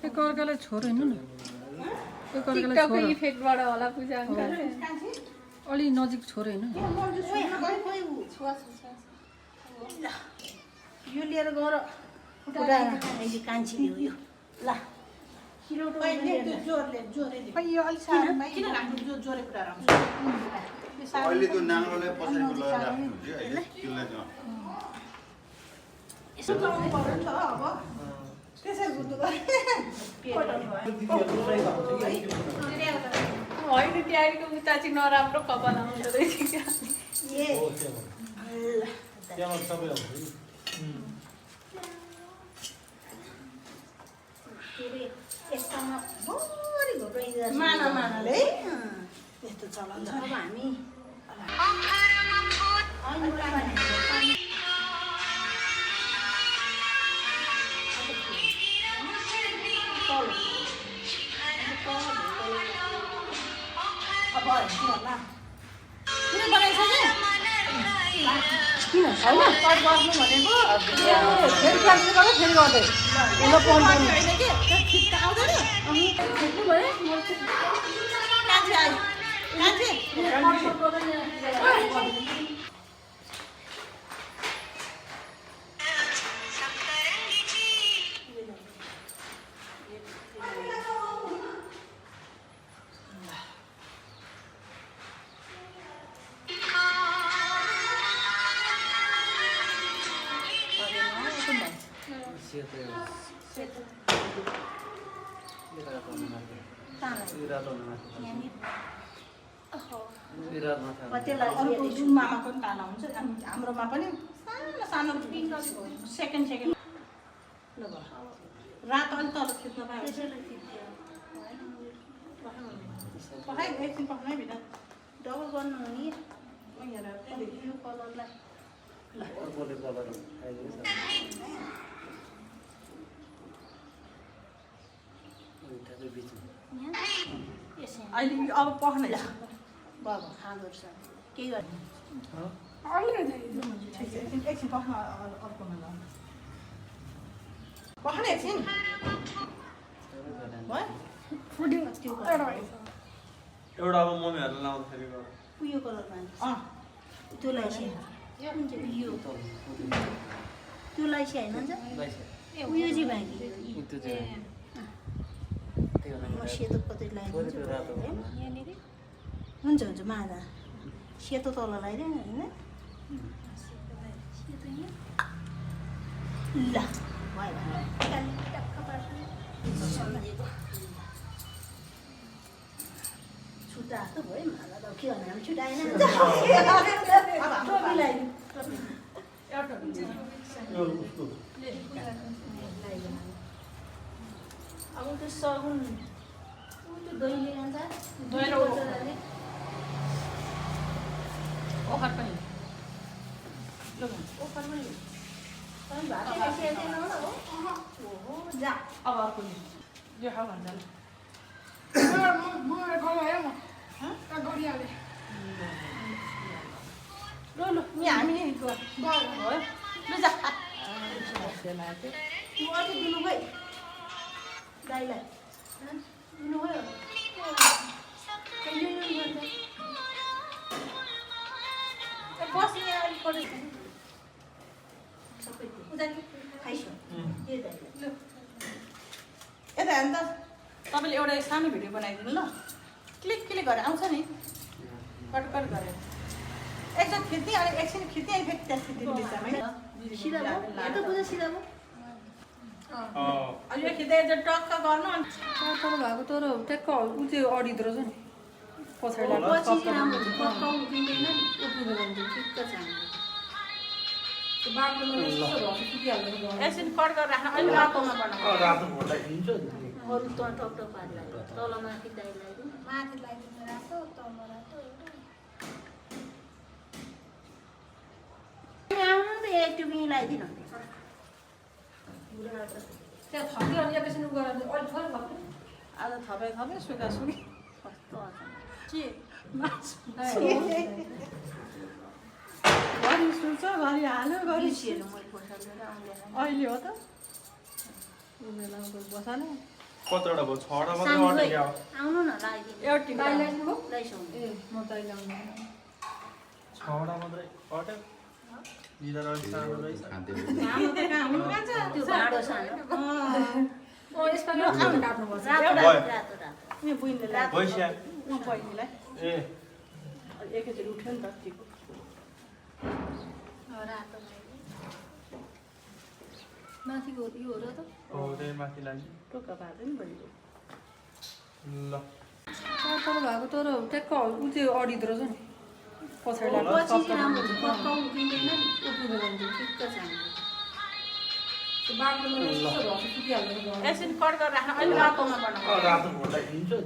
एकअर्कालाई छोरो हेर्नु न टिकटकको इफेक्टबाट होला पूजा अङ्कल अलि नजिक छोरो हेर्नु यो लिएर गएर कान्छी यो ल यो अलिक साह्रो किन राख्नु जोरे कुरा राख्नु अहिले त्यो नाङ्लोलाई पछाडि लगाएर राख्नु हुन्छ अहिले त्यसलाई यसो लाउनु पर्यो नि त अब त्यसरी गुड्नु होइन ट्यारीको उता चाहिँ नराम्रो कपाल आउँदो रहेछ क्या मानाले यस्तो चलन छ अब हामी किन बनाइछ किन होइन कट गर्नु भनेको फेरि क्यान्सल गर फेरि गर्दै होइन कि ठिक आउँदैन अनि फेक्नु भयो कान्छी आयो कान्छी अर्को जुन मामाको पनि ताना हुन्छ हाम्रोमा पनि सानो सानो सेकेन्ड ल भयो रात अलिक तल खिच्न पायो पठाइ एकछिन पठाइ भित्र डबल गर्नु हो नि यो कलरलाई अहिले अब पख्ने बाबा खाँदो रहेछ केही गर्नु एकछिन पख्न अर्कोमा लाउनु पख्ने एकछिन एउटा अब मम्मीहरूले लाउँदाखेरि उयो कलरमा त्यो लाइसी कुन चाहिँ यो त्यो लाइसी होइन उयो चाहिँ बाँकी म सेतो कतै लगाइदिन्छु हुन्छ हुन्छ मादा सेतो तल लगाइदिएन होइन ल छुट्टा जस्तो भयो माला त के भन्नु हामी छुट्याएन अब त्यो सगुन त्यो दहीले जान्छ ओखर पनि ओखर पनि भातै खाइसकेको थिएन हो जा अब अर्को यो खाऊ भन्दा ल ल यहाँ हामी भयो ल जा अलिक दिनु गयो दाइलाई दिनु गयो बस्ने अलिक पढ्यो सबै खाइसक्यो यता हेर्नु त तपाईँले एउटा सानो भिडियो बनाइदिनु ल क्लिक क्लिक गरेर आउँछ नि कट कट गरेर एकछिन खिच्ने अनि एकछिन खिच्ने अनि फेरि त्यहाँ खिचिदिनु बिचमा सिधा भयो बुझ्यो सिधा भयो अनि यो खिच्दै टक्क गर्नु अनि तर भएको तर ट्याक्क ऊ चाहिँ अडिँदो रहेछ नि पछाडि पछि चाहिँ राम्रो हुन्छ पक्का उभिँदैन नि ठिक्क छ एकछिन कट गरेर राख्नु अहिले रातोमा बनाउनु अरू त टक टक पारेर तल माथि दाइ लगाइदिनु माथि लगाइदिनु रातो तल रातो आउनु त एक टुकी लगाइदिनु त्यहाँ थप्यो अनि एकैछिन उ गरेर अलिक थोरै भयो आज थपे सुका सुकी के घरि सुन्छ घरि हाल्यो घरि बिर्सिएर मैले पैसा लिएर आउँदैन अहिले हो त ऊ बेला बसाल्यो कतिवटा भयो 6वटा मात्रै अटेको अब आउनु न लगाइदिनु एउटा टिका ल्याइसक्नु ए म त ल्याउनु 6वटा मात्रै अट्यो निदा रहेछ सानो रहेछ आमा त कहाँ हुनु कान्छ त्यो भाँडो सानो ओ यसपालि आउनु काट्नुपर्छ रातो भयो। रातो रातो रातो ए बुइनले लाग्यो भइस्या ऊ बहिनीलाई ए एकैचोटि उठ्यो नि त टिको रातो लगाइदिनु माथिको यो हो र त हो त्यही माथि लान्छु टोका भाँच्यो नि बहिनीले ल तर भएको तर ट्याक्क ऊ चाहिँ अडिँदो रहेछ नि पछाडि लाग्छ पछि चाहिँ राम्रो हुन्छ पक्का उक्लिँदैन नि उक्लिँदैन नि। ठिक्क छ हाम्रो। त्यो बाक्लोमा यस्तो भएर सुकिहाल्दैन घरमा। एकछिन कट गरेर राख्नु अहिले रातोमा बनाउनु रातो भोटा हिँड्छ नि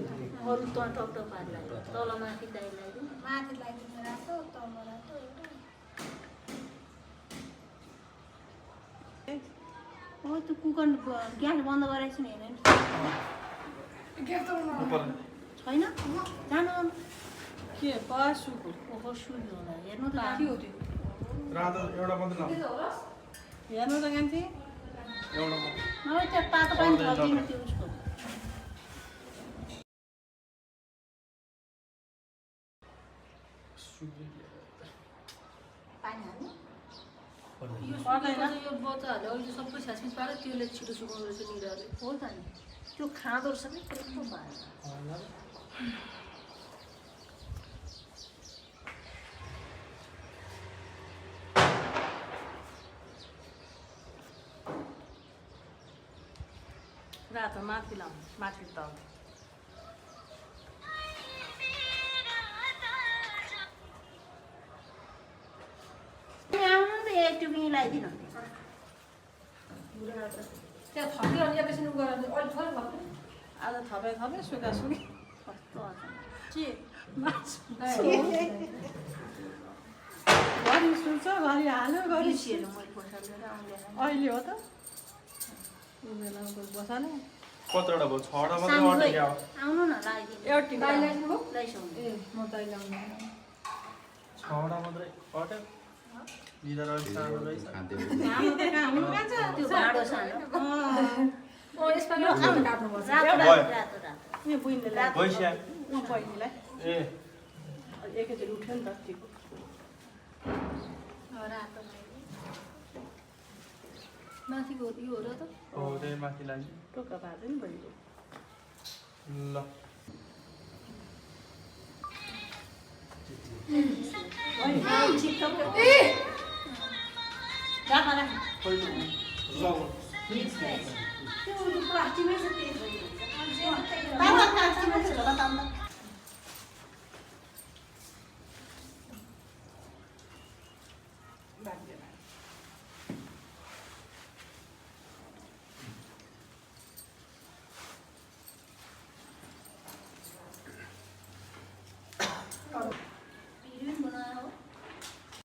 अरू त टक टक पारेर तल माथि दाइ लगाइदिनु माथि लगाइदिनु रातो तल रातो एउटा ओ त्यो कुकर ग्यास बन्द गराएको छु नि हेर्नु उपर छैन जानु के पशुको ओहो सुन्नु होला हेर्नु त के हो त्यो रातो एउटा मात्रै लाउँ हेर्नु त कान्छी एउटा मात्रै नभए त्यो तातो पानी थपिदिनु त्यो उसको पानी हाल्नु पर्दैन यो बच्चाहरूले अहिले सबै छ्यासमिस पारेर त्यसले छिटो सुकाउनु रहेछ निराले हो त नि त्यो खाँदो रहेछ नि कस्तो भयो रातो माथि लाउनु माथि त आउनु नि त एक टुकी लगाइदिनु त्यहाँ थप्यो अनि एकैछिन उ गरेर अहिले थोरै थप्यो आज थपे सुका सुकी कस्तो अचम्म। के मासु ए, घरि सुन्छ घरि हाल्यो घरि बिर्सिएर मैले पैसा लिएर आउँदैन अहिले हो त ऊ बेला बसाल्यो कतिवटा भयो 6वटा मात्रै सानो अटेको अब आउनु न लगाइदिनु एउटा टिका दाइ ल्याइदिनु भयो ल्याइसक्नु ए म त ल्याउनु 6वटा मात्रै अट्यो निदा रहेछ सानो रहेछ आमा त कहाँ हुनु कान्छ त्यो भाँडो सानो ओ यसपालि आउनु काट्नुपर्छ रातो भयो। रातो रातो रातो ए बुइनले लाग्यो भइस्या ऊ बहिनीलाई ए एकैचोटि उठ्यो नि त टिको रातो लगाइदिनु माथिको यो हो र त हो त्यही माथि लान्छु टोका भाँच्यो नि बहिनीले ल राख राख त्यो प्लास्टिकमै छ त्यही तामा प्लास्टिकमा छ होला तामा